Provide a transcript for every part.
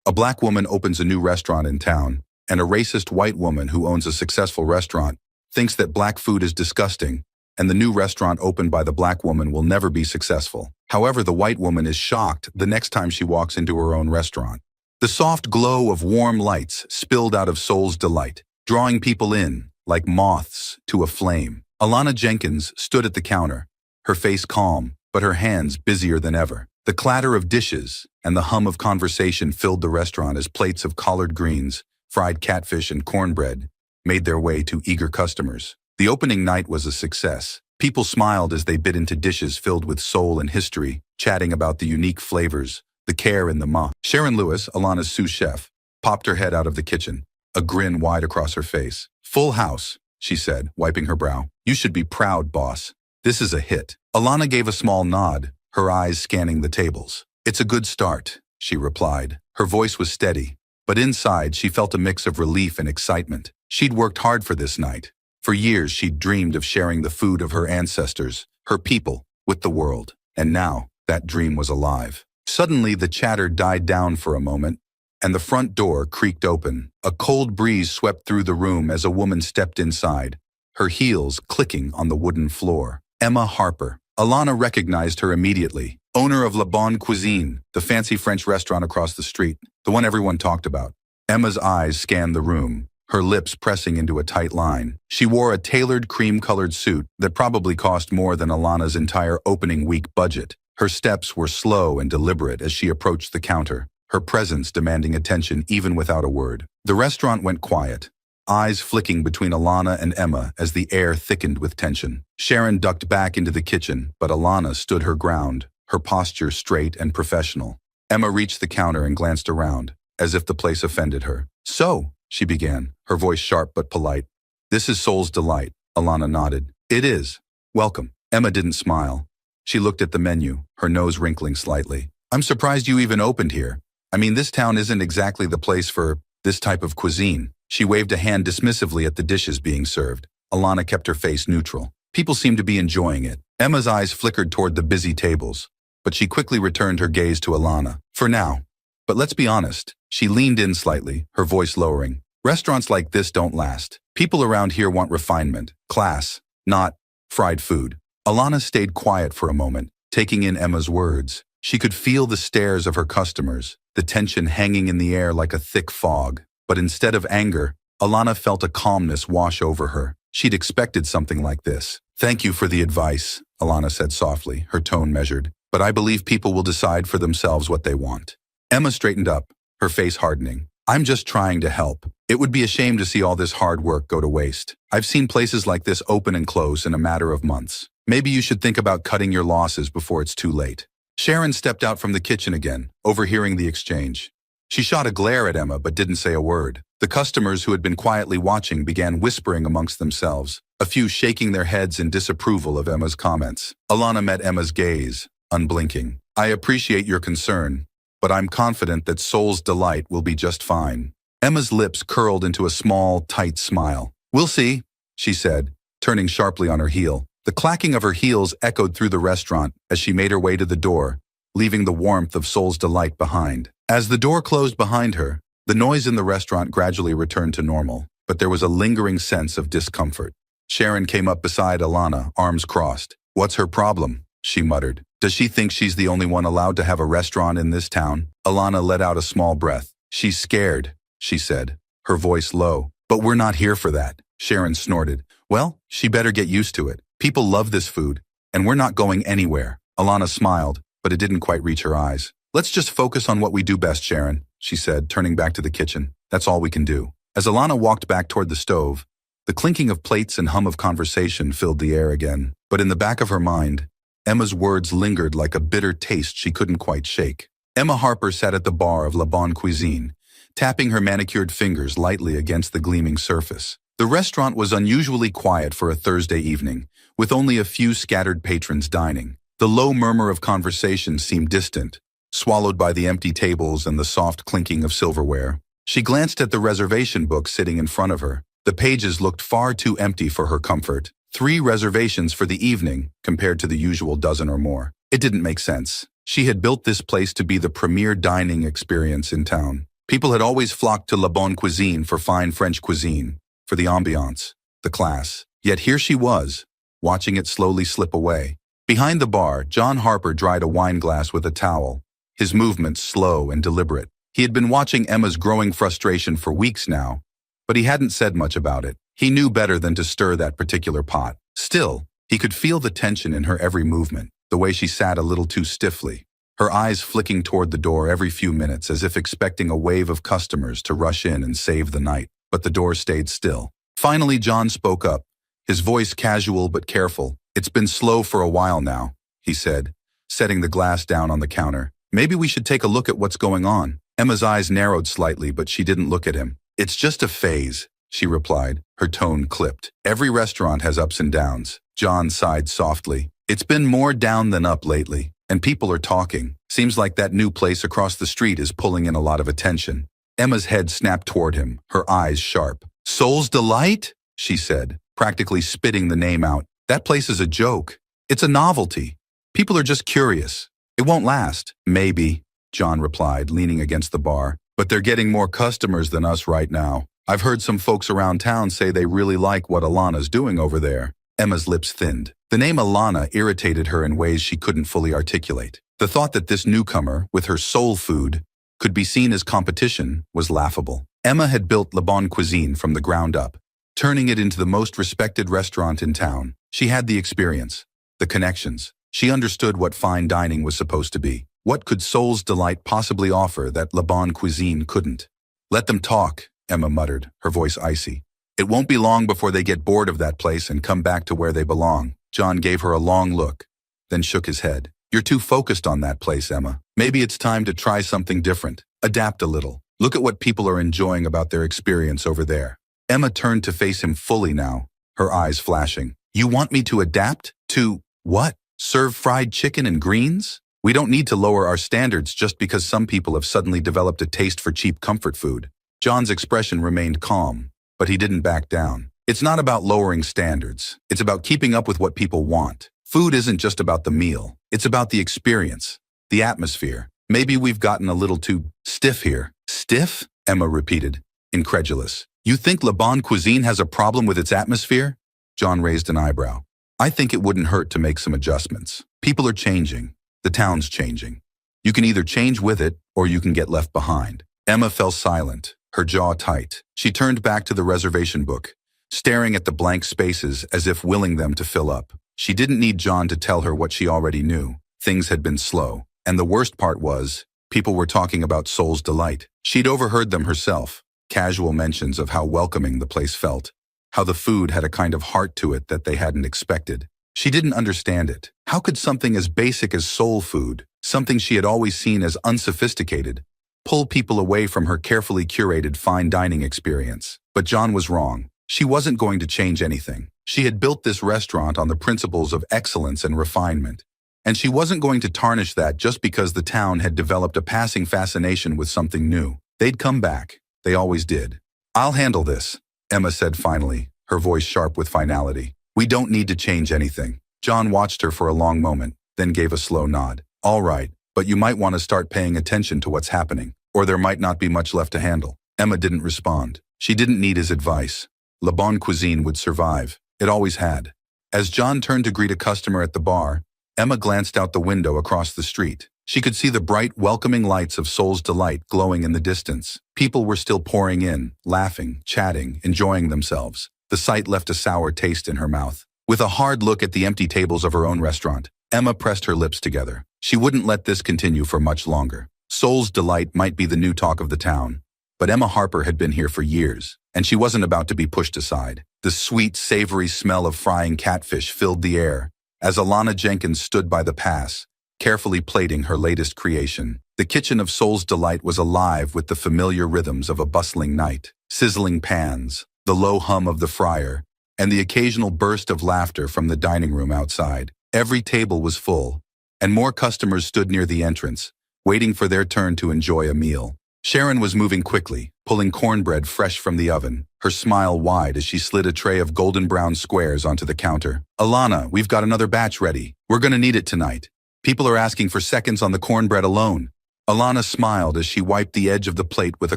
A black woman opens a new restaurant in town, and a racist white woman who owns a successful restaurant thinks that black food is disgusting, and the new restaurant opened by the black woman will never be successful. However, the white woman is shocked the next time she walks into her own restaurant. The soft glow of warm lights spilled out of Soul's Delight, drawing people in, like moths to a flame. Alana Jenkins stood at the counter, her face calm, but her hands busier than ever. The clatter of dishes and the hum of conversation filled the restaurant as plates of collard greens, fried catfish, and cornbread made their way to eager customers. The opening night was a success. People smiled as they bit into dishes filled with soul and history, chatting about the unique flavors, the care and the ma. Sharon Lewis, Alana's sous chef, popped her head out of the kitchen, a grin wide across her face. "Full house," she said, wiping her brow. "You should be proud, boss. This is a hit." Alana gave a small nod, her eyes scanning the tables. "It's a good start," she replied. Her voice was steady, but inside she felt a mix of relief and excitement. She'd worked hard for this night. For years she'd dreamed of sharing the food of her ancestors, her people, with the world. And now, that dream was alive. Suddenly the chatter died down for a moment, and the front door creaked open. A cold breeze swept through the room as a woman stepped inside, her heels clicking on the wooden floor. Emma Harper. Alana recognized her immediately. Owner of Cuisine, the fancy French restaurant across the street, the one everyone talked about. Emma's eyes scanned the room, her lips pressing into a tight line. She wore a tailored cream-colored suit that probably cost more than Alana's entire opening week budget. Her steps were slow and deliberate as she approached the counter, her presence demanding attention even without a word. The restaurant went quiet, eyes flicking between Alana and Emma as the air thickened with tension. Sharon ducked back into the kitchen, but Alana stood her ground, her posture straight and professional. Emma reached the counter and glanced around, as if the place offended her. "So," she began, her voice sharp but polite. "This is Soul's Delight," Alana nodded. "It is. Welcome." Emma didn't smile. She looked at the menu, her nose wrinkling slightly. "I'm surprised you even opened here. I mean, this town isn't exactly the place for this type of cuisine." She waved a hand dismissively at the dishes being served. Alana kept her face neutral. People seemed to be enjoying it. Emma's eyes flickered toward the busy tables, but she quickly returned her gaze to Alana. "For now. But let's be honest." She leaned in slightly, her voice lowering. "Restaurants like this don't last. People around here want refinement, class, not fried food." Alana stayed quiet for a moment, taking in Emma's words. She could feel the stares of her customers, the tension hanging in the air like a thick fog. But instead of anger, Alana felt a calmness wash over her. She'd expected something like this. "Thank you for the advice," Alana said softly, her tone measured. "But I believe people will decide for themselves what they want." Emma straightened up, her face hardening. "I'm just trying to help. It would be a shame to see all this hard work go to waste. I've seen places like this open and close in a matter of months. Maybe you should think about cutting your losses before it's too late." Sharon stepped out from the kitchen again, overhearing the exchange. She shot a glare at Emma but didn't say a word. The customers who had been quietly watching began whispering amongst themselves, a few shaking their heads in disapproval of Emma's comments. Alana met Emma's gaze, unblinking. "I appreciate your concern, but I'm confident that Soul's Delight will be just fine." Emma's lips curled into a small, tight smile. "We'll see," she said, turning sharply on her heel. The clacking of her heels echoed through the restaurant as she made her way to the door, leaving the warmth of Soul's Delight behind. As the door closed behind her, the noise in the restaurant gradually returned to normal, but there was a lingering sense of discomfort. Sharon came up beside Alana, arms crossed. "What's her problem?" she muttered. "Does she think she's the only one allowed to have a restaurant in this town?" Alana let out a small breath. "She's scared," she said, her voice low. "But we're not here for that," Sharon snorted. "Well, she better get used to it. People love this food, and we're not going anywhere." Alana smiled, but it didn't quite reach her eyes. "Let's just focus on what we do best, Sharon," she said, turning back to the kitchen. "That's all we can do." As Alana walked back toward the stove, the clinking of plates and hum of conversation filled the air again. But in the back of her mind, Emma's words lingered like a bitter taste she couldn't quite shake. Emma Harper sat at the bar of Cuisine, tapping her manicured fingers lightly against the gleaming surface. The restaurant was unusually quiet for a Thursday evening, with only a few scattered patrons dining. The low murmur of conversation seemed distant, swallowed by the empty tables and the soft clinking of silverware. She glanced at the reservation book sitting in front of her. The pages looked far too empty for her comfort. 3 reservations for the evening, compared to the usual dozen or more. It didn't make sense. She had built this place to be the premier dining experience in town. People had always flocked to La Bonne Cuisine for fine French cuisine, for the ambiance, the class. Yet here she was, watching it slowly slip away. Behind the bar, John Harper dried a wine glass with a towel, his movements slow and deliberate. He had been watching Emma's growing frustration for weeks now, but he hadn't said much about it. He knew better than to stir that particular pot. Still, he could feel the tension in her every movement, the way she sat a little too stiffly, her eyes flicking toward the door every few minutes as if expecting a wave of customers to rush in and save the night. But the door stayed still. Finally, John spoke up, his voice casual but careful. "It's been slow for a while now," he said, setting the glass down on the counter. "Maybe we should take a look at what's going on." Emma's eyes narrowed slightly, but she didn't look at him. "It's just a phase," she replied, her tone clipped. "Every restaurant has ups and downs." John sighed softly. "It's been more down than up lately, and people are talking. Seems like that new place across the street is pulling in a lot of attention." Emma's head snapped toward him, her eyes sharp. "Soul's Delight?" she said, practically spitting the name out. "That place is a joke. It's a novelty. People are just curious. It won't last." "Maybe," John replied, leaning against the bar. "But they're getting more customers than us right now. I've heard some folks around town say they really like what Alana's doing over there." Emma's lips thinned. The name Alana irritated her in ways she couldn't fully articulate. The thought that this newcomer, with her soul food, could be seen as competition was laughable. Emma had built La Bonne Cuisine from the ground up, turning it into the most respected restaurant in town. She had the experience, the connections. She understood what fine dining was supposed to be. What could Soul's Delight possibly offer that La Bonne Cuisine couldn't? "Let them talk," Emma muttered, her voice icy. "It won't be long before they get bored of that place and come back to where they belong." John gave her a long look, then shook his head. "You're too focused on that place, Emma. Maybe it's time to try something different. Adapt a little. Look at what people are enjoying about their experience over there." Emma turned to face him fully now, her eyes flashing. "You want me to adapt? To what? Serve fried chicken and greens? We don't need to lower our standards just because some people have suddenly developed a taste for cheap comfort food." John's expression remained calm, but he didn't back down. "It's not about lowering standards. It's about keeping up with what people want. Food isn't just about the meal. It's about the experience, the atmosphere. Maybe we've gotten a little too stiff here." "Stiff?" Emma repeated, incredulous. "You think La Bonne Cuisine has a problem with its atmosphere?" John raised an eyebrow. "I think it wouldn't hurt to make some adjustments. People are changing. The town's changing. You can either change with it, or you can get left behind." Emma fell silent, her jaw tight. She turned back to the reservation book, staring at the blank spaces as if willing them to fill up. She didn't need John to tell her what she already knew. Things had been slow. And the worst part was, people were talking about Soul's Delight. She'd overheard them herself, casual mentions of how welcoming the place felt, how the food had a kind of heart to it that they hadn't expected. She didn't understand it. How could something as basic as soul food, something she had always seen as unsophisticated, pull people away from her carefully curated fine dining experience? But John was wrong. She wasn't going to change anything. She had built this restaurant on the principles of excellence and refinement, and she wasn't going to tarnish that just because the town had developed a passing fascination with something new. They'd come back. They always did. "I'll handle this," Emma said finally, her voice sharp with finality. "We don't need to change anything." John watched her for a long moment, then gave a slow nod. "All right, but you might want to start paying attention to what's happening, or there might not be much left to handle." Emma didn't respond. She didn't need his advice. La Bonne Cuisine would survive. It always had. As John turned to greet a customer at the bar, Emma glanced out the window across the street. She could see the bright, welcoming lights of Soul's Delight glowing in the distance. People were still pouring in, laughing, chatting, enjoying themselves. The sight left a sour taste in her mouth. With a hard look at the empty tables of her own restaurant, Emma pressed her lips together. She wouldn't let this continue for much longer. Soul's Delight might be the new talk of the town, but Emma Harper had been here for years, and she wasn't about to be pushed aside. The sweet, savory smell of frying catfish filled the air as Alana Jenkins stood by the pass, carefully plating her latest creation. The kitchen of Soul's Delight was alive with the familiar rhythms of a bustling night. Sizzling pans, the low hum of the fryer, and the occasional burst of laughter from the dining room outside. Every table was full, and more customers stood near the entrance, waiting for their turn to enjoy a meal. Sharon was moving quickly, pulling cornbread fresh from the oven, her smile wide as she slid a tray of golden brown squares onto the counter. "Alana, we've got another batch ready. We're gonna need it tonight. People are asking for seconds on the cornbread alone." Alana smiled as she wiped the edge of the plate with a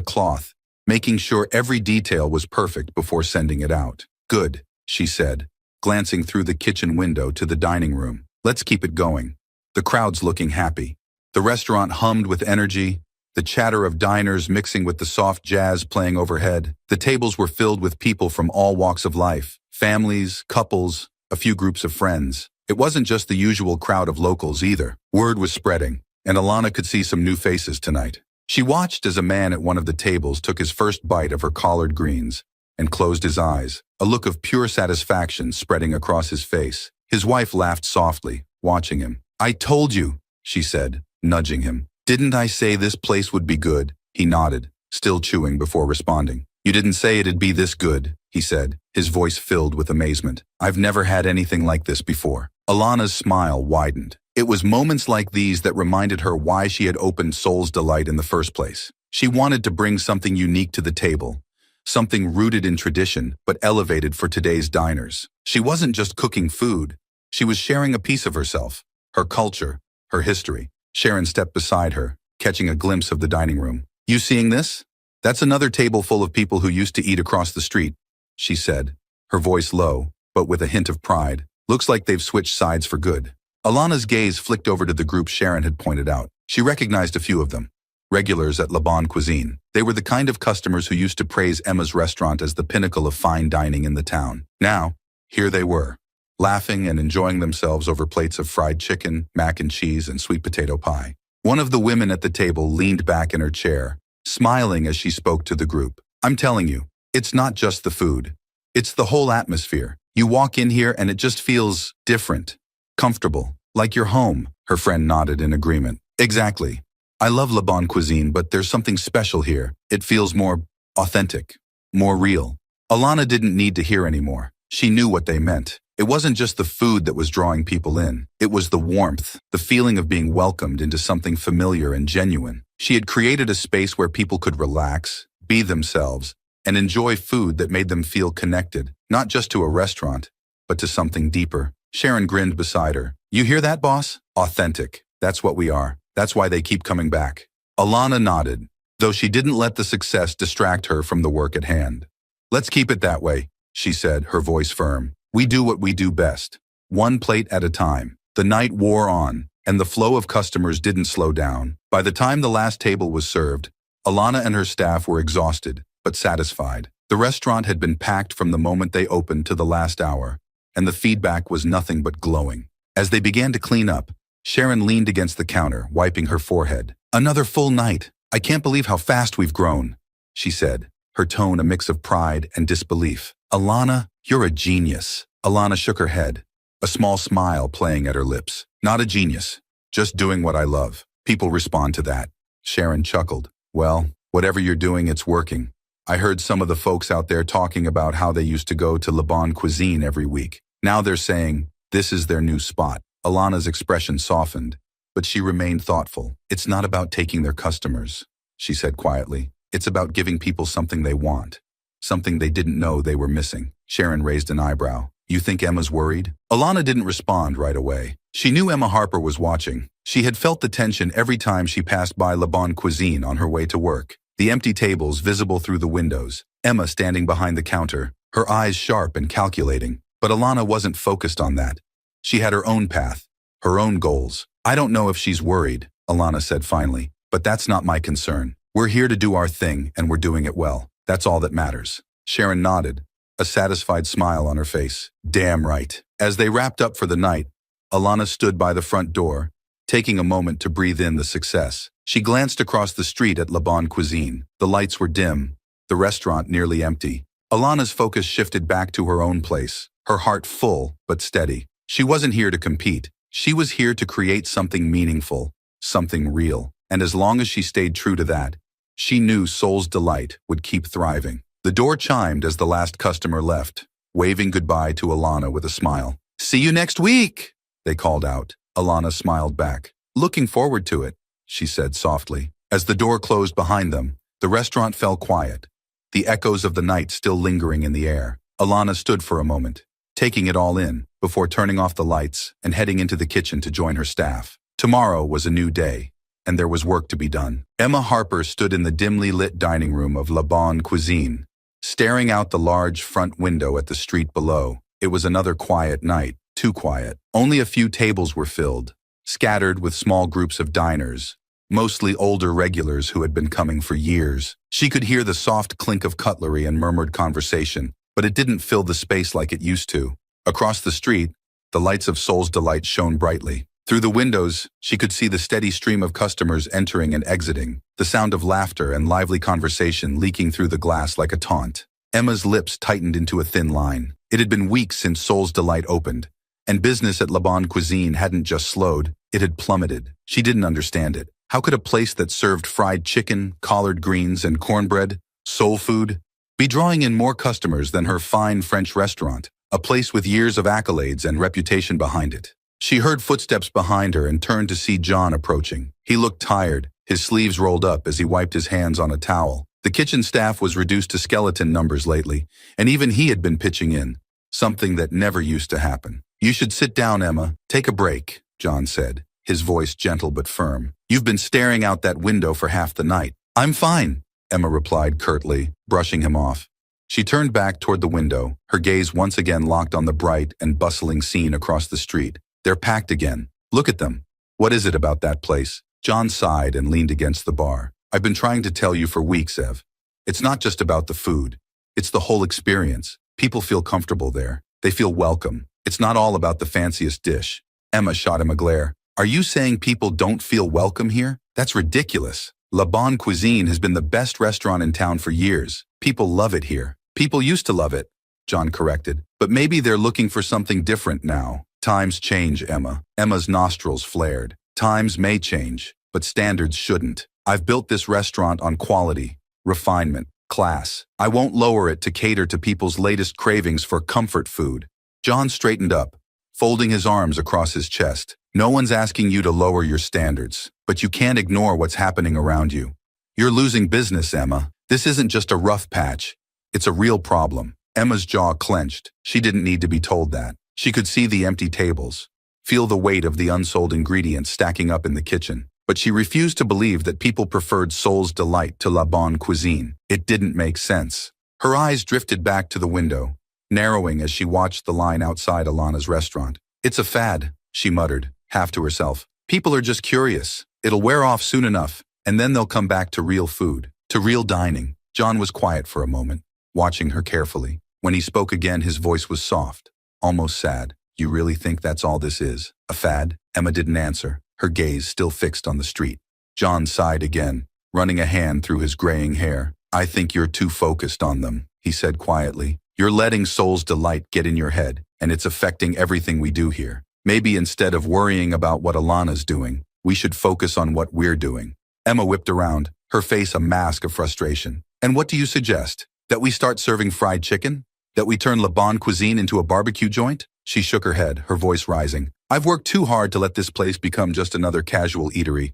cloth, making sure every detail was perfect before sending it out. Good, she said, glancing through the kitchen window to the dining room. Let's keep it going. The crowd's looking happy. The restaurant hummed with energy, the chatter of diners mixing with the soft jazz playing overhead. The tables were filled with people from all walks of life, families, couples, a few groups of friends. It wasn't just the usual crowd of locals either. Word was spreading, and Alana could see some new faces tonight. She watched as a man at one of the tables took his first bite of her collard greens and closed his eyes, a look of pure satisfaction spreading across his face. His wife laughed softly, watching him. "I told you," she said, nudging him. "Didn't I say this place would be good?" He nodded, still chewing before responding. "You didn't say it'd be this good," he said, his voice filled with amazement. "I've never had anything like this before." Alana's smile widened. It was moments like these that reminded her why she had opened Soul's Delight in the first place. She wanted to bring something unique to the table, something rooted in tradition but elevated for today's diners. She wasn't just cooking food, she was sharing a piece of herself, her culture, her history. Sharon stepped beside her, catching a glimpse of the dining room. "You seeing this? That's another table full of people who used to eat across the street," she said, her voice low, but with a hint of pride. "Looks like they've switched sides for good." Alana's gaze flicked over to the group Sharon had pointed out. She recognized a few of them. Regulars at Cuisine. They were the kind of customers who used to praise Emma's restaurant as the pinnacle of fine dining in the town. Now, here they were, laughing and enjoying themselves over plates of fried chicken, mac and cheese, and sweet potato pie. One of the women at the table leaned back in her chair, smiling as she spoke to the group. "I'm telling you, it's not just the food. It's the whole atmosphere. You walk in here and it just feels different, comfortable, like you're home." Her friend nodded in agreement. "Exactly. I love Cuisine, but there's something special here. It feels more authentic, more real." Alana didn't need to hear anymore. She knew what they meant. It wasn't just the food that was drawing people in. It was the warmth, the feeling of being welcomed into something familiar and genuine. She had created a space where people could relax, be themselves, and enjoy food that made them feel connected, not just to a restaurant, but to something deeper. Sharon grinned beside her. "You hear that, boss? Authentic. That's what we are. That's why they keep coming back." Alana nodded, though she didn't let the success distract her from the work at hand. "Let's keep it that way," she said, her voice firm. "We do what we do best, one plate at a time." The night wore on, and the flow of customers didn't slow down. By the time the last table was served, Alana and her staff were exhausted, but satisfied. The restaurant had been packed from the moment they opened to the last hour, and the feedback was nothing but glowing. As they began to clean up, Sharon leaned against the counter, wiping her forehead. "Another full night. I can't believe how fast we've grown," she said, her tone a mix of pride and disbelief. "Alana, you're a genius." Alana shook her head, a small smile playing at her lips. "Not a genius, just doing what I love. People respond to that." Sharon chuckled. "Well, whatever you're doing, it's working. I heard some of the folks out there talking about how they used to go to Cuisine every week. Now they're saying this is their new spot." Alana's expression softened, but she remained thoughtful. "It's not about taking their customers," she said quietly. "It's about giving people something they want, something they didn't know they were missing." Sharon raised an eyebrow. "You think Emma's worried?" Alana didn't respond right away. She knew Emma Harper was watching. She had felt the tension every time she passed by Cuisine on her way to work. The empty tables visible through the windows, Emma standing behind the counter, her eyes sharp and calculating. But Alana wasn't focused on that. She had her own path, her own goals. "I don't know if she's worried," Alana said finally, "but that's not my concern. We're here to do our thing, and we're doing it well. That's all that matters." Sharon nodded, a satisfied smile on her face. "Damn right." As they wrapped up for the night, Alana stood by the front door, taking a moment to breathe in the success. She glanced across the street at Cuisine. The lights were dim, the restaurant nearly empty. Alana's focus shifted back to her own place, her heart full but steady. She wasn't here to compete. She was here to create something meaningful, something real. And as long as she stayed true to that, she knew Soul's Delight would keep thriving. The door chimed as the last customer left, waving goodbye to Alana with a smile. "See you next week," they called out. Alana smiled back. "Looking forward to it," she said softly. As the door closed behind them, the restaurant fell quiet, the echoes of the night still lingering in the air. Alana stood for a moment, taking it all in, before turning off the lights and heading into the kitchen to join her staff. Tomorrow was a new day, and there was work to be done. Emma Harper stood in the dimly lit dining room of La Bonne Cuisine, staring out the large front window at the street below. It was another quiet night, too quiet. Only a few tables were filled, scattered with small groups of diners, mostly older regulars who had been coming for years. She could hear the soft clink of cutlery and murmured conversation, but it didn't fill the space like it used to. Across the street, the lights of Soul's Delight shone brightly. Through the windows, she could see the steady stream of customers entering and exiting, the sound of laughter and lively conversation leaking through the glass like a taunt. Emma's lips tightened into a thin line. It had been weeks since Soul's Delight opened, and business at La Bonne Cuisine hadn't just slowed, it had plummeted. She didn't understand it. How could a place that served fried chicken, collard greens, and cornbread, soul food, be drawing in more customers than her fine French restaurant, a place with years of accolades and reputation behind it? She heard footsteps behind her and turned to see John approaching. He looked tired, his sleeves rolled up as he wiped his hands on a towel. The kitchen staff was reduced to skeleton numbers lately, and even he had been pitching in, something that never used to happen. "You should sit down, Emma. Take a break," John said, his voice gentle but firm. "You've been staring out that window for half the night." "I'm fine," Emma replied curtly, brushing him off. She turned back toward the window, her gaze once again locked on the bright and bustling scene across the street. "They're packed again. Look at them. What is it about that place?" John sighed and leaned against the bar. "I've been trying to tell you for weeks, Ev. It's not just about the food. It's the whole experience. People feel comfortable there. They feel welcome. It's not all about the fanciest dish." Emma shot him a glare. "Are you saying people don't feel welcome here? That's ridiculous. La Bonne Cuisine has been the best restaurant in town for years. People love it here." "People used to love it," John corrected. "But maybe they're looking for something different now." "Times change, Emma." Emma's nostrils flared. "Times may change, but standards shouldn't. I've built this restaurant on quality, refinement, class. I won't lower it to cater to people's latest cravings for comfort food." John straightened up, folding his arms across his chest. "No one's asking you to lower your standards, but you can't ignore what's happening around you. You're losing business, Emma. This isn't just a rough patch. It's a real problem." Emma's jaw clenched. She didn't need to be told that. She could see the empty tables, feel the weight of the unsold ingredients stacking up in the kitchen. But she refused to believe that people preferred Soul's Delight to La Bonne Cuisine. It didn't make sense. Her eyes drifted back to the window, narrowing as she watched the line outside Alana's restaurant. "It's a fad," she muttered, half to herself. "People are just curious. It'll wear off soon enough, and then they'll come back to real food, to real dining." John was quiet for a moment, watching her carefully. When he spoke again, his voice was soft, almost sad. "You really think that's all this is? A fad?" Emma didn't answer, her gaze still fixed on the street. John sighed again, running a hand through his graying hair. "I think you're too focused on them," he said quietly. "You're letting Soul's Delight get in your head, and it's affecting everything we do here. Maybe instead of worrying about what Alana's doing, we should focus on what we're doing." Emma whipped around, her face a mask of frustration. "And what do you suggest? That we start serving fried chicken? That we turn La Bonne Cuisine into a barbecue joint?" She shook her head, her voice rising. "I've worked too hard to let this place become just another casual eatery.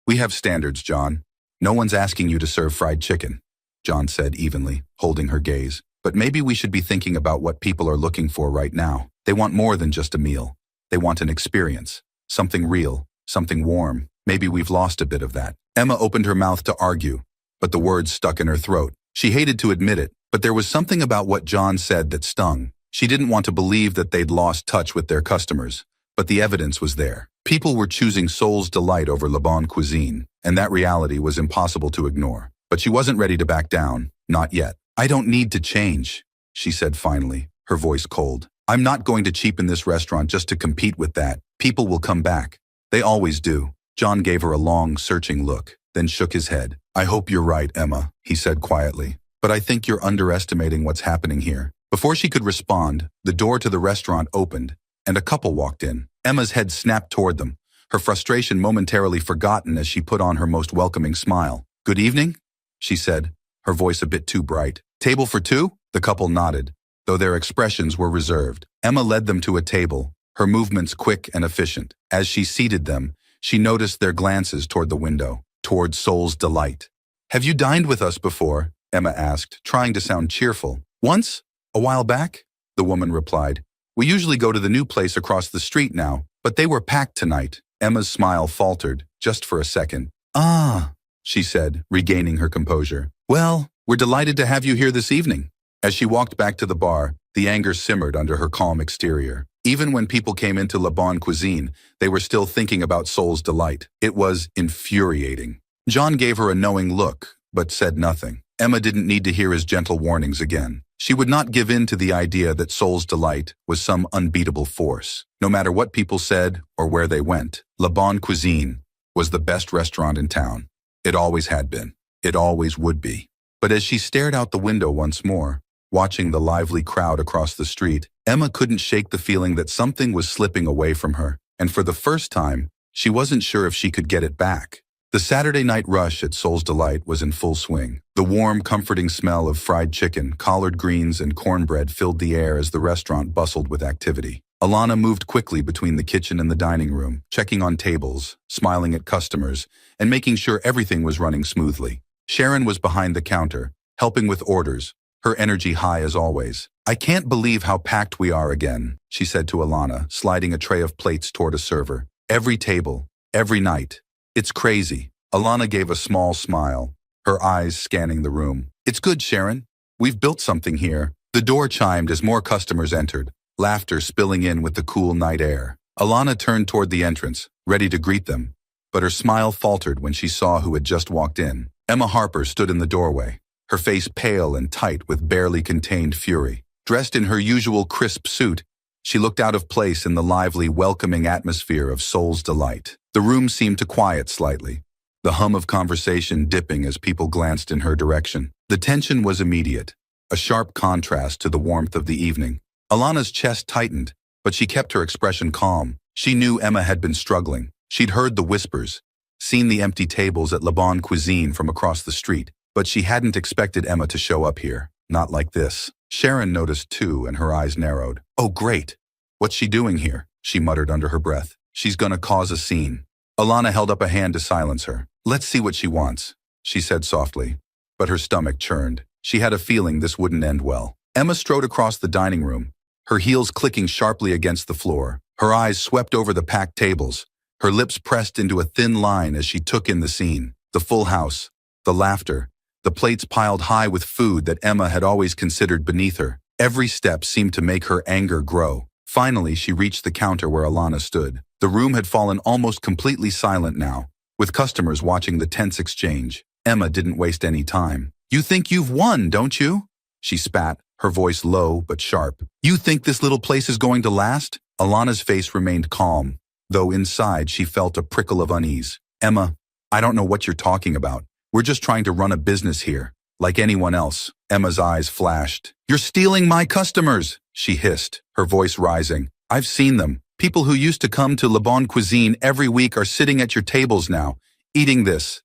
We have standards, John. No one's asking you to serve fried chicken," John said evenly, holding her gaze. "But maybe we should be thinking about what people are looking for right now. They want more than just a meal. They want an experience. Something real, something warm. Maybe we've lost a bit of that." Emma opened her mouth to argue, but the words stuck in her throat. She hated to admit it, but there was something about what John said that stung. She didn't want to believe that they'd lost touch with their customers, but the evidence was there. People were choosing Soul's Delight over La Bonne Cuisine, and that reality was impossible to ignore. But she wasn't ready to back down, not yet. "I don't need to change," she said finally, her voice cold. "I'm not going to cheapen this restaurant just to compete with that. People will come back. They always do." John gave her a long, searching look, then shook his head. "I hope you're right, Emma," he said quietly. "But I think you're underestimating what's happening here." Before she could respond, the door to the restaurant opened, and a couple walked in. Emma's head snapped toward them, her frustration momentarily forgotten as she put on her most welcoming smile. "Good evening," she said, her voice a bit too bright. "Table for two?" The couple nodded, though their expressions were reserved. Emma led them to a table, her movements quick and efficient. As she seated them, she noticed their glances toward the window, toward Soul's Delight. "Have you dined with us before?" Emma asked, trying to sound cheerful. "Once? A while back?" the woman replied. "We usually go to the new place across the street now, but they were packed tonight." Emma's smile faltered, just for a second. Ah, she said, regaining her composure. Well, we're delighted to have you here this evening. As she walked back to the bar, the anger simmered under her calm exterior. Even when people came into Le Bon Cuisine, they were still thinking about Soul's Delight. It was infuriating. John gave her a knowing look, but said nothing. Emma didn't need to hear his gentle warnings again. She would not give in to the idea that Soul's Delight was some unbeatable force. No matter what people said or where they went, Le Bon Cuisine was the best restaurant in town. It always had been. It always would be. But as she stared out the window once more, watching the lively crowd across the street, Emma couldn't shake the feeling that something was slipping away from her, and for the first time, she wasn't sure if she could get it back. The Saturday night rush at Soul's Delight was in full swing. The warm, comforting smell of fried chicken, collard greens, and cornbread filled the air as the restaurant bustled with activity. Alana moved quickly between the kitchen and the dining room, checking on tables, smiling at customers, and making sure everything was running smoothly. Sharon was behind the counter, helping with orders, her energy high as always. "I can't believe how packed we are again," she said to Alana, sliding a tray of plates toward a server. "Every table, every night. It's crazy." Alana gave a small smile, her eyes scanning the room. "It's good, Sharon. We've built something here." The door chimed as more customers entered, laughter spilling in with the cool night air. Alana turned toward the entrance, ready to greet them, but her smile faltered when she saw who had just walked in. Emma Harper stood in the doorway, her face pale and tight with barely contained fury. Dressed in her usual crisp suit, she looked out of place in the lively, welcoming atmosphere of Soul's Delight. The room seemed to quiet slightly, the hum of conversation dipping as people glanced in her direction. The tension was immediate, a sharp contrast to the warmth of the evening. Alana's chest tightened, but she kept her expression calm. She knew Emma had been struggling. She'd heard the whispers, seen the empty tables at Le Bon Cuisine from across the street, but she hadn't expected Emma to show up here. Not like this. Sharon noticed too, and her eyes narrowed. "Oh, great. What's she doing here?" she muttered under her breath. "She's gonna cause a scene." Alana held up a hand to silence her. "Let's see what she wants," she said softly, but her stomach churned. She had a feeling this wouldn't end well. Emma strode across the dining room, her heels clicking sharply against the floor. Her eyes swept over the packed tables, her lips pressed into a thin line as she took in the scene. The full house, the laughter, the plates piled high with food that Emma had always considered beneath her. Every step seemed to make her anger grow. Finally, she reached the counter where Alana stood. The room had fallen almost completely silent now, with customers watching the tense exchange. Emma didn't waste any time. "You think you've won, don't you?" she spat, her voice low but sharp. "You think this little place is going to last?" Alana's face remained calm, though inside she felt a prickle of unease. "Emma, I don't know what you're talking about. We're just trying to run a business here, like anyone else." Emma's eyes flashed. "You're stealing my customers," she hissed, her voice rising. "I've seen them. People who used to come to Le Bon Cuisine every week are sitting at your tables now, eating this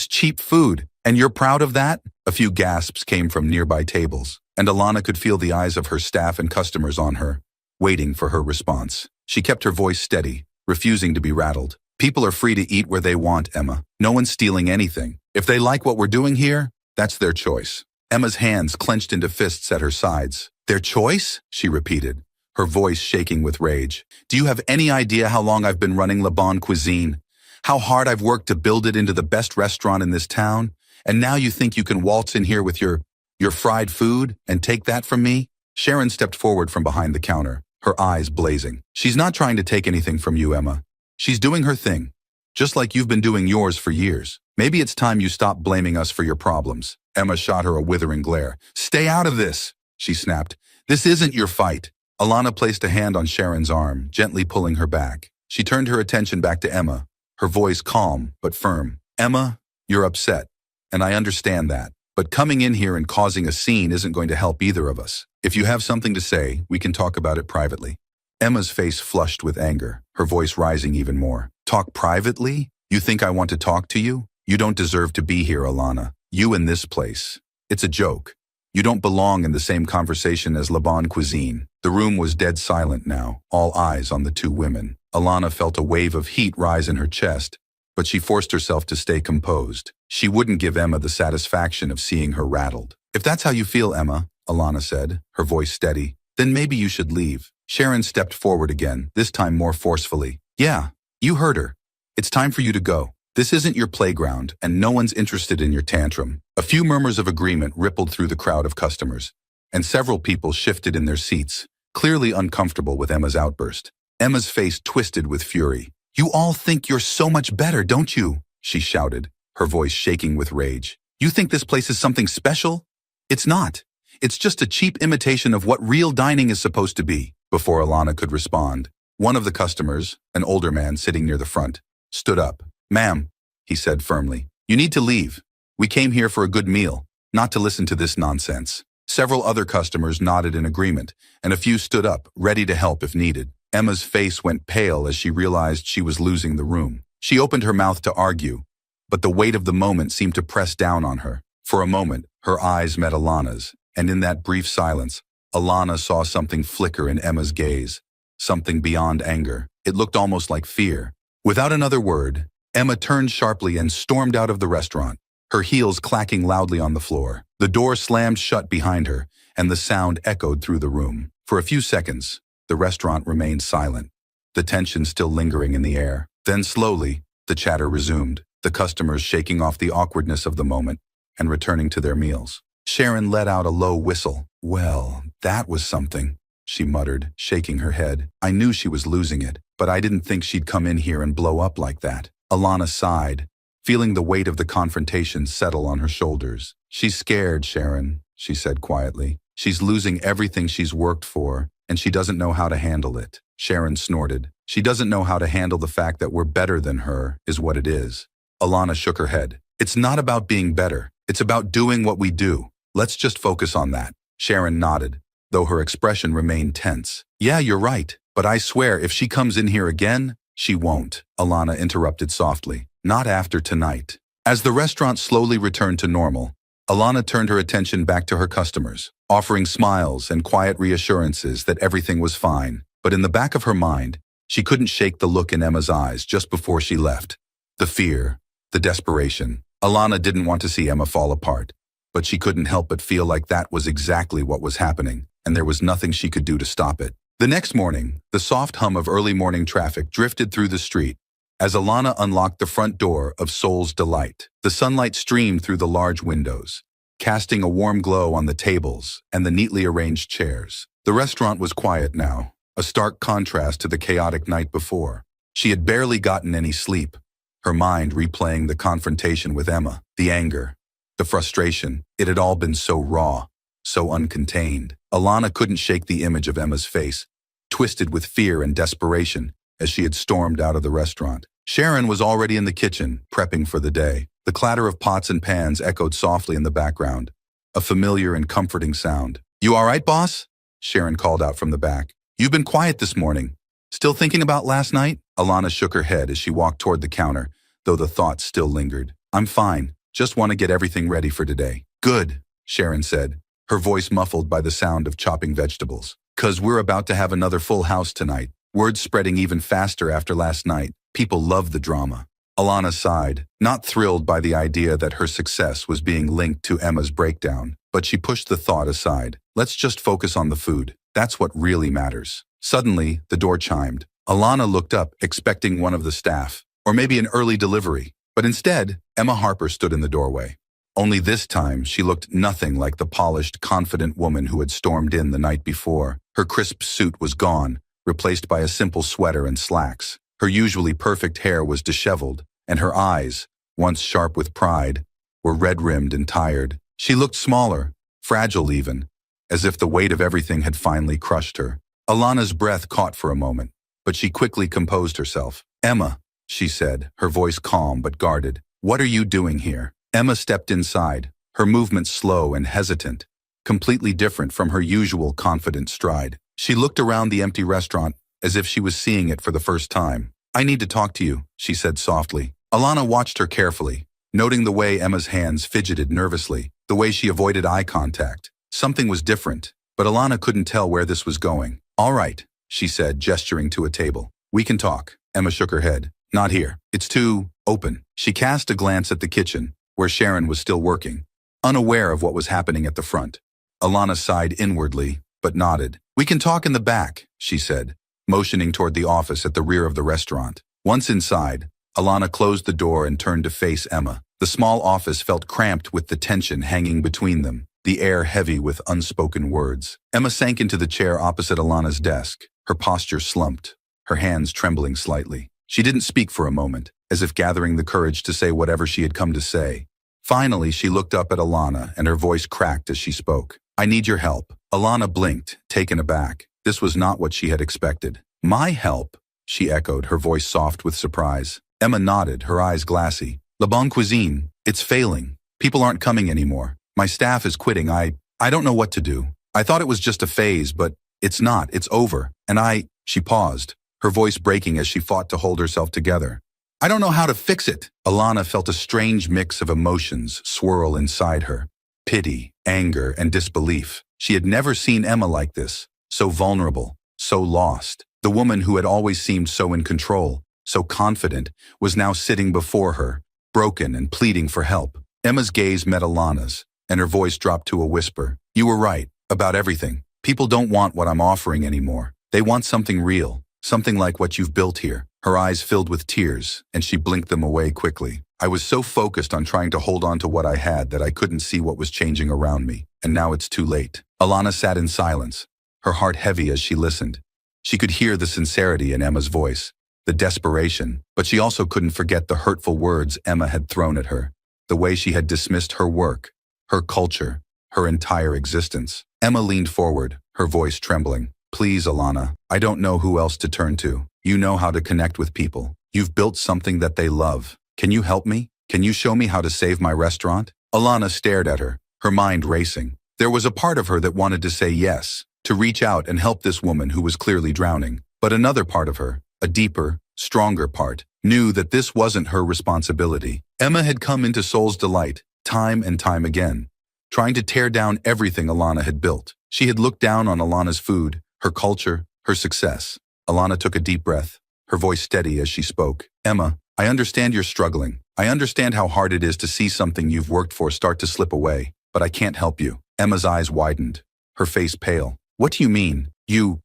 cheap food. And you're proud of that?" A few gasps came from nearby tables, and Alana could feel the eyes of her staff and customers on her, waiting for her response. She kept her voice steady, refusing to be rattled. "People are free to eat where they want, Emma. No one's stealing anything. If they like what we're doing here, that's their choice." Emma's hands clenched into fists at her sides. "Their choice?" she repeated, her voice shaking with rage. "Do you have any idea how long I've been running Le Bon Cuisine? How hard I've worked to build it into the best restaurant in this town? And now you think you can waltz in here with your fried food and take that from me?" Sharon stepped forward from behind the counter, her eyes blazing. "She's not trying to take anything from you, Emma. She's doing her thing, just like you've been doing yours for years. Maybe it's time you stop blaming us for your problems." Emma shot her a withering glare. "Stay out of this," she snapped. "This isn't your fight." Alana placed a hand on Sharon's arm, gently pulling her back. She turned her attention back to Emma, her voice calm but firm. "Emma, you're upset, and I understand that. But coming in here and causing a scene isn't going to help either of us. If you have something to say, we can talk about it privately." Emma's face flushed with anger, her voice rising even more. "Talk privately? You think I want to talk to you? You don't deserve to be here, Alana. You in this place. It's a joke. You don't belong in the same conversation as Le Bon Cuisine." The room was dead silent now, all eyes on the two women. Alana felt a wave of heat rise in her chest, but she forced herself to stay composed. She wouldn't give Emma the satisfaction of seeing her rattled. "If that's how you feel, Emma," Alana said, her voice steady, "then maybe you should leave." Sharon stepped forward again, this time more forcefully. "Yeah, you heard her. It's time for you to go." This isn't your playground, and no one's interested in your tantrum. A few murmurs of agreement rippled through the crowd of customers, and several people shifted in their seats, clearly uncomfortable with Emma's outburst. Emma's face twisted with fury. "You all think you're so much better, don't you?" she shouted, her voice shaking with rage. "You think this place is something special? It's not. It's just a cheap imitation of what real dining is supposed to be." Before Alana could respond, one of the customers, an older man sitting near the front, stood up. "Ma'am," he said firmly, "you need to leave. We came here for a good meal, not to listen to this nonsense." Several other customers nodded in agreement, and a few stood up, ready to help if needed. Emma's face went pale as she realized she was losing the room. She opened her mouth to argue, but the weight of the moment seemed to press down on her. For a moment, her eyes met Alana's, and in that brief silence, Alana saw something flicker in Emma's gaze, something beyond anger. It looked almost like fear. Without another word, Emma turned sharply and stormed out of the restaurant, her heels clacking loudly on the floor. The door slammed shut behind her, and the sound echoed through the room. For a few seconds, the restaurant remained silent, the tension still lingering in the air. Then slowly, the chatter resumed, the customers shaking off the awkwardness of the moment and returning to their meals. Sharon let out a low whistle. "Well, that was something," she muttered, shaking her head. "I knew she was losing it, but I didn't think she'd come in here and blow up like that." Alana sighed, feeling the weight of the confrontation settle on her shoulders. "She's scared, Sharon," she said quietly. "She's losing everything she's worked for, and she doesn't know how to handle it." Sharon snorted. "She doesn't know how to handle the fact that we're better than her, is what it is." Alana shook her head. "It's not about being better. It's about doing what we do. Let's just focus on that." Sharon nodded, though her expression remained tense. "Yeah, you're right, but I swear if she comes in here again, she won't," Alana interrupted softly. "Not after tonight." As the restaurant slowly returned to normal, Alana turned her attention back to her customers, offering smiles and quiet reassurances that everything was fine. But in the back of her mind, she couldn't shake the look in Emma's eyes just before she left. The fear, the desperation. Alana didn't want to see Emma fall apart, but she couldn't help but feel like that was exactly what was happening, and there was nothing she could do to stop it. The next morning, the soft hum of early morning traffic drifted through the street as Alana unlocked the front door of Soul's Delight. The sunlight streamed through the large windows, casting a warm glow on the tables and the neatly arranged chairs. The restaurant was quiet now, a stark contrast to the chaotic night before. She had barely gotten any sleep, her mind replaying the confrontation with Emma, the anger, the frustration. It had all been so raw, so uncontained. Alana couldn't shake the image of Emma's face, twisted with fear and desperation, as she had stormed out of the restaurant. Sharon was already in the kitchen, prepping for the day. The clatter of pots and pans echoed softly in the background, a familiar and comforting sound. "You all right, boss?" Sharon called out from the back. "You've been quiet this morning. Still thinking about last night?" Alana shook her head as she walked toward the counter, though the thoughts still lingered. "I'm fine. Just want to get everything ready for today." "Good," Sharon said, her voice muffled by the sound of chopping vegetables. "'Cause we're about to have another full house tonight. Word spreading even faster after last night. People love the drama." Alana sighed, not thrilled by the idea that her success was being linked to Emma's breakdown, but she pushed the thought aside. "Let's just focus on the food. That's what really matters." Suddenly, the door chimed. Alana looked up, expecting one of the staff, or maybe an early delivery, but instead, Emma Harper stood in the doorway. Only this time, she looked nothing like the polished, confident woman who had stormed in the night before. Her crisp suit was gone, replaced by a simple sweater and slacks. Her usually perfect hair was disheveled, and her eyes, once sharp with pride, were red-rimmed and tired. She looked smaller, fragile even, as if the weight of everything had finally crushed her. Alana's breath caught for a moment, but she quickly composed herself. "Emma," she said, her voice calm but guarded. "What are you doing here?" Emma stepped inside, her movements slow and hesitant, completely different from her usual confident stride. She looked around the empty restaurant as if she was seeing it for the first time. "I need to talk to you," she said softly. Alana watched her carefully, noting the way Emma's hands fidgeted nervously, the way she avoided eye contact. Something was different, but Alana couldn't tell where this was going. "All right," she said, gesturing to a table. "We can talk." Emma shook her head. "Not here. It's too open." She cast a glance at the kitchen, where Sharon was still working, unaware of what was happening at the front. Alana sighed inwardly, but nodded. "We can talk in the back," she said, motioning toward the office at the rear of the restaurant. Once inside, Alana closed the door and turned to face Emma. The small office felt cramped with the tension hanging between them, the air heavy with unspoken words. Emma sank into the chair opposite Alana's desk, her posture slumped, her hands trembling slightly. She didn't speak for a moment, as if gathering the courage to say whatever she had come to say. Finally, she looked up at Alana, and her voice cracked as she spoke. "I need your help." Alana blinked, taken aback. This was not what she had expected. "My help?" she echoed, her voice soft with surprise. Emma nodded, her eyes glassy. "La Bonne Cuisine, it's failing. People aren't coming anymore. My staff is quitting. I don't know what to do. I thought it was just a phase, but it's not. It's over. And She paused, her voice breaking as she fought to hold herself together. "I don't know how to fix it." Alana felt a strange mix of emotions swirl inside her. Pity, anger, and disbelief. She had never seen Emma like this, so vulnerable, so lost. The woman who had always seemed so in control, so confident, was now sitting before her, broken and pleading for help. Emma's gaze met Alana's, and her voice dropped to a whisper. "You were right, about everything. People don't want what I'm offering anymore. They want something real, something like what you've built here." Her eyes filled with tears, and she blinked them away quickly. "I was so focused on trying to hold on to what I had that I couldn't see what was changing around me, and now it's too late." Alana sat in silence, her heart heavy as she listened. She could hear the sincerity in Emma's voice, the desperation, but she also couldn't forget the hurtful words Emma had thrown at her, the way she had dismissed her work, her culture, her entire existence. Emma leaned forward, her voice trembling. "Please, Alana, I don't know who else to turn to. You know how to connect with people. You've built something that they love. Can you help me? Can you show me how to save my restaurant?" Alana stared at her, her mind racing. There was a part of her that wanted to say yes, to reach out and help this woman who was clearly drowning. But another part of her, a deeper, stronger part, knew that this wasn't her responsibility. Emma had come into Soul's Delight, time and time again, trying to tear down everything Alana had built. She had looked down on Alana's food, her culture, her success. Alana took a deep breath, her voice steady as she spoke. "Emma, I understand you're struggling. I understand how hard it is to see something you've worked for start to slip away, but I can't help you." Emma's eyes widened, her face pale. "What do you mean? You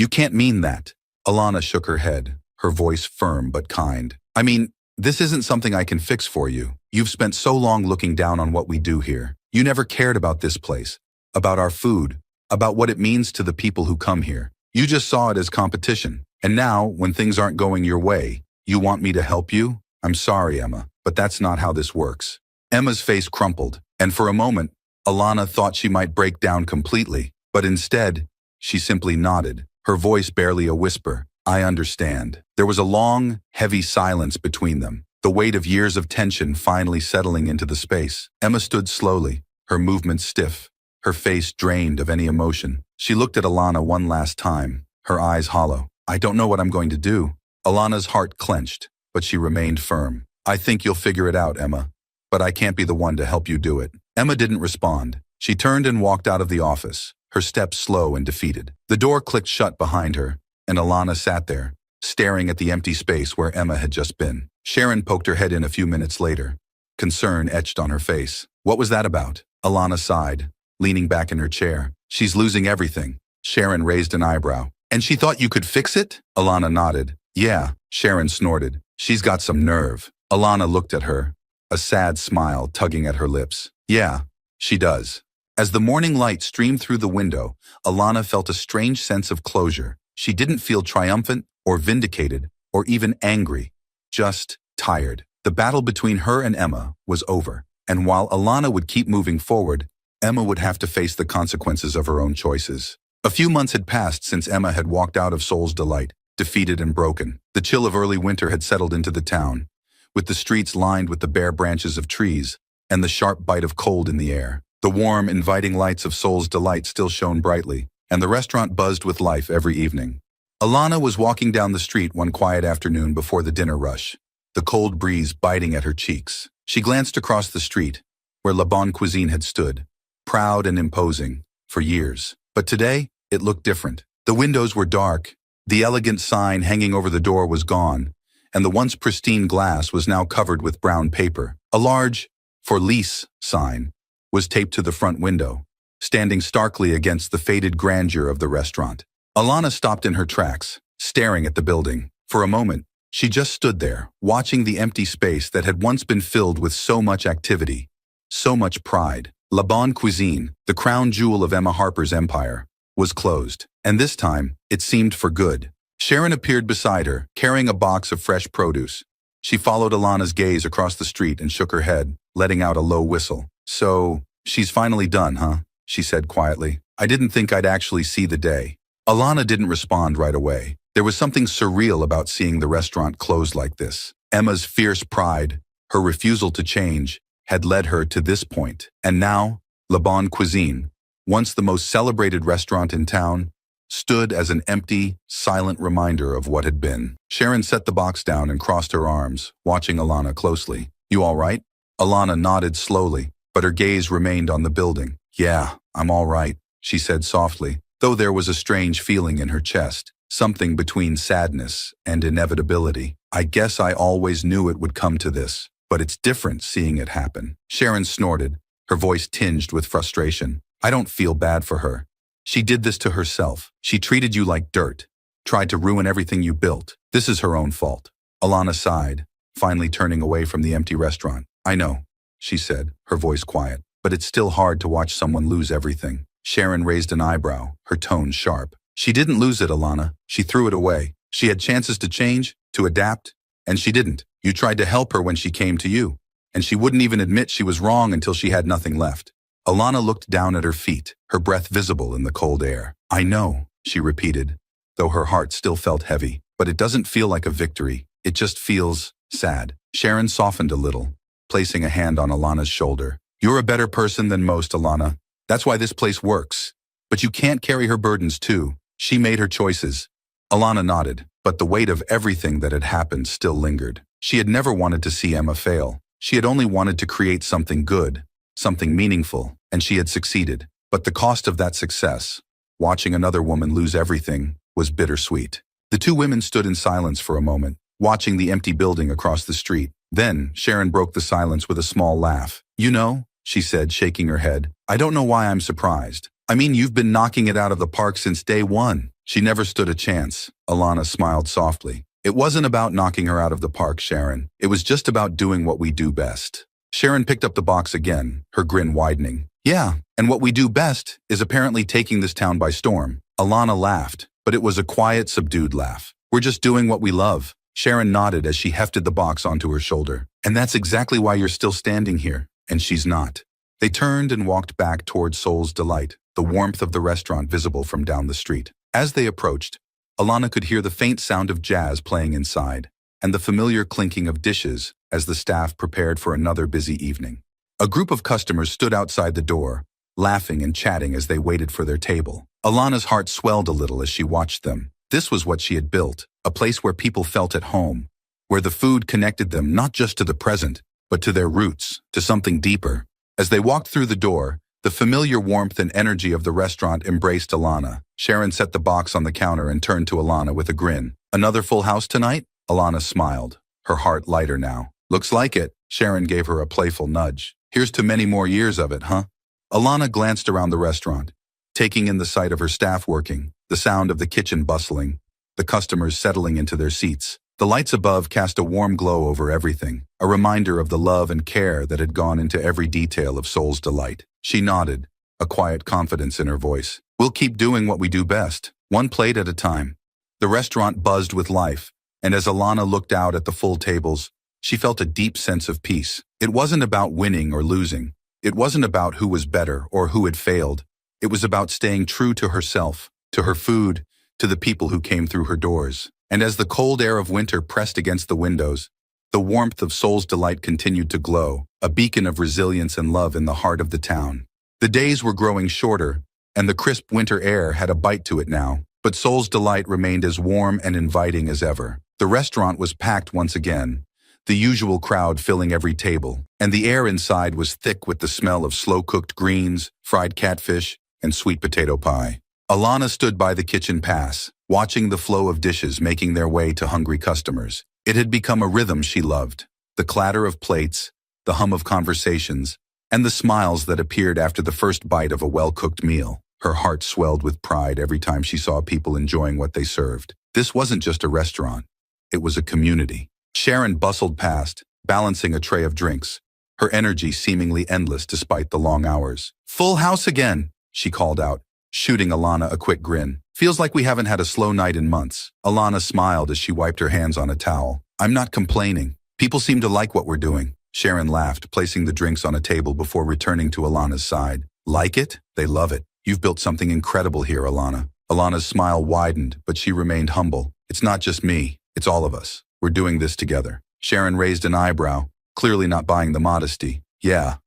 can't mean that." Alana shook her head, her voice firm but kind. "I mean, this isn't something I can fix for you. You've spent so long looking down on what we do here. You never cared about this place, about our food, about what it means to the people who come here. You just saw it as competition. And now, when things aren't going your way, you want me to help you? I'm sorry, Emma, but that's not how this works." Emma's face crumpled, and for a moment, Alana thought she might break down completely, but instead, she simply nodded, her voice barely a whisper. "I understand." There was a long, heavy silence between them, the weight of years of tension finally settling into the space. Emma stood slowly, her movements stiff, her face drained of any emotion. She looked at Alana one last time, her eyes hollow. "I don't know what I'm going to do." Alana's heart clenched, but she remained firm. "I think you'll figure it out, Emma, but I can't be the one to help you do it." Emma didn't respond. She turned and walked out of the office, her steps slow and defeated. The door clicked shut behind her, and Alana sat there, staring at the empty space where Emma had just been. Sharon poked her head in a few minutes later, concern etched on her face. "What was that about?" Alana sighed, leaning back in her chair. "She's losing everything." Sharon raised an eyebrow. "And she thought you could fix it?" Alana nodded. "Yeah," Sharon snorted. "She's got some nerve." Alana looked at her, a sad smile tugging at her lips. "Yeah, she does." As the morning light streamed through the window, Alana felt a strange sense of closure. She didn't feel triumphant or vindicated or even angry, just tired. The battle between her and Emma was over, and while Alana would keep moving forward, Emma would have to face the consequences of her own choices. A few months had passed since Emma had walked out of Soul's Delight, defeated and broken. The chill of early winter had settled into the town, with the streets lined with the bare branches of trees and the sharp bite of cold in the air. The warm, inviting lights of Soul's Delight still shone brightly, and the restaurant buzzed with life every evening. Alana was walking down the street one quiet afternoon before the dinner rush, the cold breeze biting at her cheeks. She glanced across the street, where La Bonne Cuisine had stood, proud and imposing, for years. But today, it looked different. The windows were dark, the elegant sign hanging over the door was gone, and the once pristine glass was now covered with brown paper. A large, "For Lease" sign was taped to the front window, standing starkly against the faded grandeur of the restaurant. Alana stopped in her tracks, staring at the building. For a moment, She just stood there, watching the empty space that had once been filled with so much activity, so much pride. La Bonne Cuisine, the crown jewel of Emma Harper's empire, was closed, and this time, it seemed for good. Sharon appeared beside her, carrying a box of fresh produce. She followed Alana's gaze across the street and shook her head, letting out a low whistle. "So, she's finally done, huh?" she said quietly. "I didn't think I'd actually see the day." Alana didn't respond right away. There was something surreal about seeing the restaurant close like this. Emma's fierce pride, her refusal to change, had led her to this point. And now, La Bonne Cuisine, once the most celebrated restaurant in town, stood as an empty, silent reminder of what had been. Sharon set the box down and crossed her arms, watching Alana closely. "You all right?" Alana nodded slowly, but her gaze remained on the building. "Yeah, I'm all right," she said softly, though there was a strange feeling in her chest, something between sadness and inevitability. "I guess I always knew it would come to this, but it's different seeing it happen." Sharon snorted, her voice tinged with frustration. "I don't feel bad for her. She did this to herself. She treated you like dirt, tried to ruin everything you built. This is her own fault." Alana sighed, finally turning away from the empty restaurant. "I know," she said, her voice quiet, "but it's still hard to watch someone lose everything." Sharon raised an eyebrow, her tone sharp. "She didn't lose it, Alana. She threw it away. She had chances to change, to adapt, and she didn't. You tried to help her when she came to you, and she wouldn't even admit she was wrong until she had nothing left." Alana looked down at her feet, her breath visible in the cold air. "I know," she repeated, though her heart still felt heavy. "But it doesn't feel like a victory. It just feels sad." Sharon softened a little, placing a hand on Alana's shoulder. "You're a better person than most, Alana. That's why this place works. But you can't carry her burdens too. She made her choices." Alana nodded, but the weight of everything that had happened still lingered. She had never wanted to see Emma fail. She had only wanted to create something good, something meaningful, and she had succeeded. But the cost of that success, watching another woman lose everything, was bittersweet. The two women stood in silence for a moment, watching the empty building across the street. Then, Sharon broke the silence with a small laugh. "You know," she said, shaking her head, "I don't know why I'm surprised. I mean, you've been knocking it out of the park since day one." "She never stood a chance," Alana smiled softly. "It wasn't about knocking her out of the park, Sharon. It was just about doing what we do best." Sharon picked up the box again, her grin widening. "Yeah, and what we do best is apparently taking this town by storm." Alana laughed, but it was a quiet, subdued laugh. "We're just doing what we love." Sharon nodded as she hefted the box onto her shoulder. "And that's exactly why you're still standing here." And she's not. They turned and walked back toward Soul's Delight, the warmth of the restaurant visible from down the street. As they approached, Alana could hear the faint sound of jazz playing inside, and the familiar clinking of dishes as the staff prepared for another busy evening. A group of customers stood outside the door, laughing and chatting as they waited for their table. Alana's heart swelled a little as she watched them. This was what she had built, a place where people felt at home, where the food connected them not just to the present, but to their roots, to something deeper. As they walked through the door, the familiar warmth and energy of the restaurant embraced Alana. Sharon set the box on the counter and turned to Alana with a grin. "Another full house tonight?" Alana smiled, her heart lighter now. "Looks like it." Sharon gave her a playful nudge. "Here's to many more years of it, huh?" Alana glanced around the restaurant, taking in the sight of her staff working, the sound of the kitchen bustling, the customers settling into their seats. The lights above cast a warm glow over everything, a reminder of the love and care that had gone into every detail of Soul's Delight. She nodded, a quiet confidence in her voice. "We'll keep doing what we do best, one plate at a time." The restaurant buzzed with life, and as Alana looked out at the full tables, she felt a deep sense of peace. It wasn't about winning or losing. It wasn't about who was better or who had failed. It was about staying true to herself, to her food, to the people who came through her doors. And as the cold air of winter pressed against the windows, the warmth of Soul's Delight continued to glow, a beacon of resilience and love in the heart of the town. The days were growing shorter, and the crisp winter air had a bite to it now, but Soul's Delight remained as warm and inviting as ever. The restaurant was packed once again, the usual crowd filling every table, and the air inside was thick with the smell of slow-cooked greens, fried catfish, and sweet potato pie. Alana stood by the kitchen pass, watching the flow of dishes making their way to hungry customers. It had become a rhythm she loved, the clatter of plates, the hum of conversations, and the smiles that appeared after the first bite of a well-cooked meal. Her heart swelled with pride every time she saw people enjoying what they served. This wasn't just a restaurant. it was a community. Sharon bustled past, balancing a tray of drinks, her energy seemingly endless despite the long hours. "Full house again," she called out, shooting Alana a quick grin. "Feels like we haven't had a slow night in months." Alana smiled as she wiped her hands on a towel. "I'm not complaining. People seem to like what we're doing." Sharon laughed, placing the drinks on a table before returning to Alana's side. "Like it? They love it. You've built something incredible here, Alana." Alana's smile widened, but she remained humble. "It's not just me. It's all of us. We're doing this together." Sharon raised an eyebrow, clearly not buying the modesty. Yeah,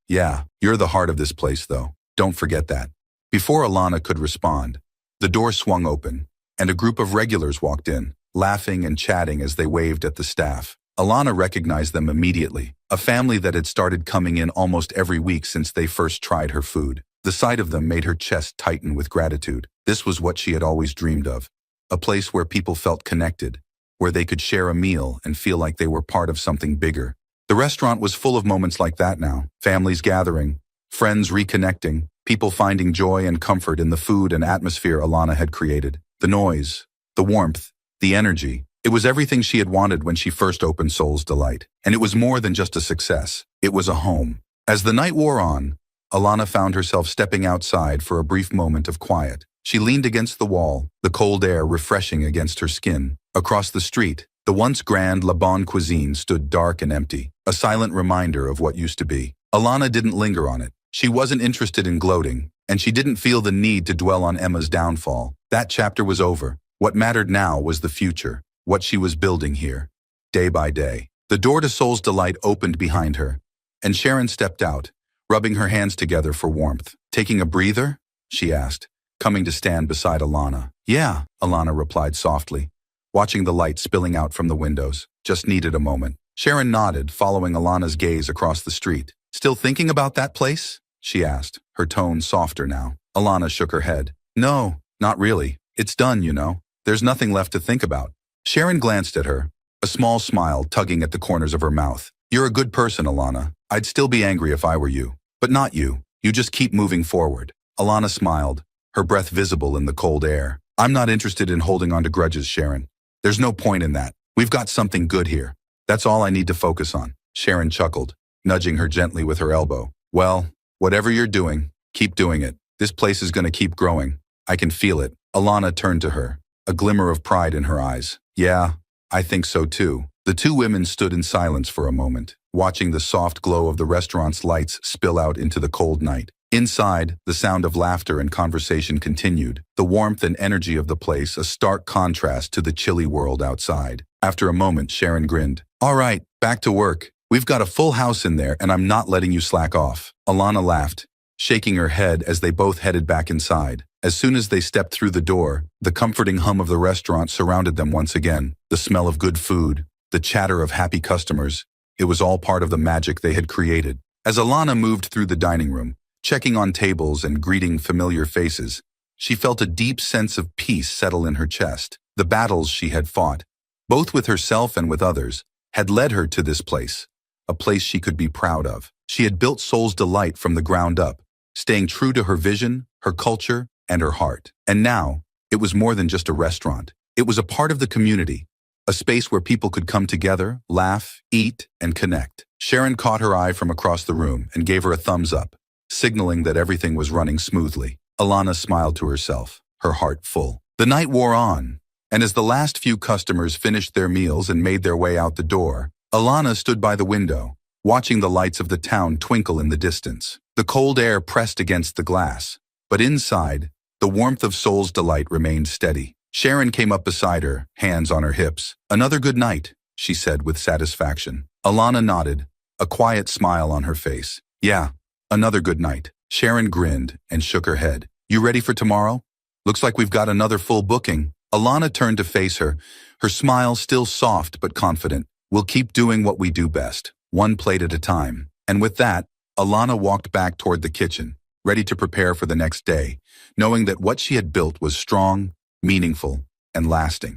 you're the heart of this place, though. Don't forget that." Before Alana could respond, the door swung open, and a group of regulars walked in, laughing and chatting as they waved at the staff. Alana recognized them immediately, a family that had started coming in almost every week since they first tried her food. The sight of them made her chest tighten with gratitude. This was what she had always dreamed of, a place where people felt connected, where they could share a meal and feel like they were part of something bigger. The restaurant was full of moments like that now, families gathering, friends reconnecting, people finding joy and comfort in the food and atmosphere Alana had created. The noise, the warmth, the energy. It was everything she had wanted when she first opened Soul's Delight. And it was more than just a success. It was a home. As the night wore on, Alana found herself stepping outside for a brief moment of quiet. She leaned against the wall, the cold air refreshing against her skin. Across the street, the once grand La Bonne Cuisine stood dark and empty, a silent reminder of what used to be. Alana didn't linger on it. She wasn't interested in gloating, and she didn't feel the need to dwell on Emma's downfall. That chapter was over. What mattered now was the future, what she was building here, day by day. The door to Soul's Delight opened behind her, and Sharon stepped out, rubbing her hands together for warmth. "Taking a breather?" she asked, coming to stand beside Alana. "Yeah," Alana replied softly, watching the light spilling out from the windows. "Just needed a moment." Sharon nodded, following Alana's gaze across the street. "Still thinking about that place?" she asked, her tone softer now. Alana shook her head. "No, not really. It's done, you know. There's nothing left to think about." Sharon glanced at her, a small smile tugging at the corners of her mouth. "You're a good person, Alana. I'd still be angry if I were you. But not you. You just keep moving forward." Alana smiled, her breath visible in the cold air. "I'm not interested in holding on to grudges, Sharon. There's no point in that. We've got something good here. That's all I need to focus on." Sharon chuckled, nudging her gently with her elbow. "Well, whatever you're doing, keep doing it. This place is going to keep growing. I can feel it." Alana turned to her, a glimmer of pride in her eyes. "Yeah, I think so too." The two women stood in silence for a moment, watching the soft glow of the restaurant's lights spill out into the cold night. Inside, the sound of laughter and conversation continued, the warmth and energy of the place a stark contrast to the chilly world outside. After a moment, Sharon grinned. "All right, back to work. We've got a full house in there, and I'm not letting you slack off." Alana laughed, shaking her head as they both headed back inside. As soon as they stepped through the door, the comforting hum of the restaurant surrounded them once again. The smell of good food, the chatter of happy customers. It was all part of the magic they had created. As Alana moved through the dining room, checking on tables and greeting familiar faces, she felt a deep sense of peace settle in her chest. The battles she had fought, both with herself and with others, had led her to this place, a place she could be proud of. She had built Soul's Delight from the ground up, staying true to her vision, her culture, and her heart. And now, it was more than just a restaurant. It was a part of the community, a space where people could come together, laugh, eat, and connect. Sharon caught her eye from across the room and gave her a thumbs up, signaling that everything was running smoothly. Alana smiled to herself, her heart full. The night wore on, and as the last few customers finished their meals and made their way out the door, Alana stood by the window, watching the lights of the town twinkle in the distance. The cold air pressed against the glass, but inside, the warmth of Soul's Delight remained steady. Sharon came up beside her, hands on her hips. "Another good night," she said with satisfaction. Alana nodded, a quiet smile on her face. "Yeah, another good night." Sharon grinned and shook her head. "You ready for tomorrow? Looks like we've got another full booking." Alana turned to face her, her smile still soft but confident. "We'll keep doing what we do best, one plate at a time." And with that, Alana walked back toward the kitchen, ready to prepare for the next day, knowing that what she had built was strong, meaningful, and lasting.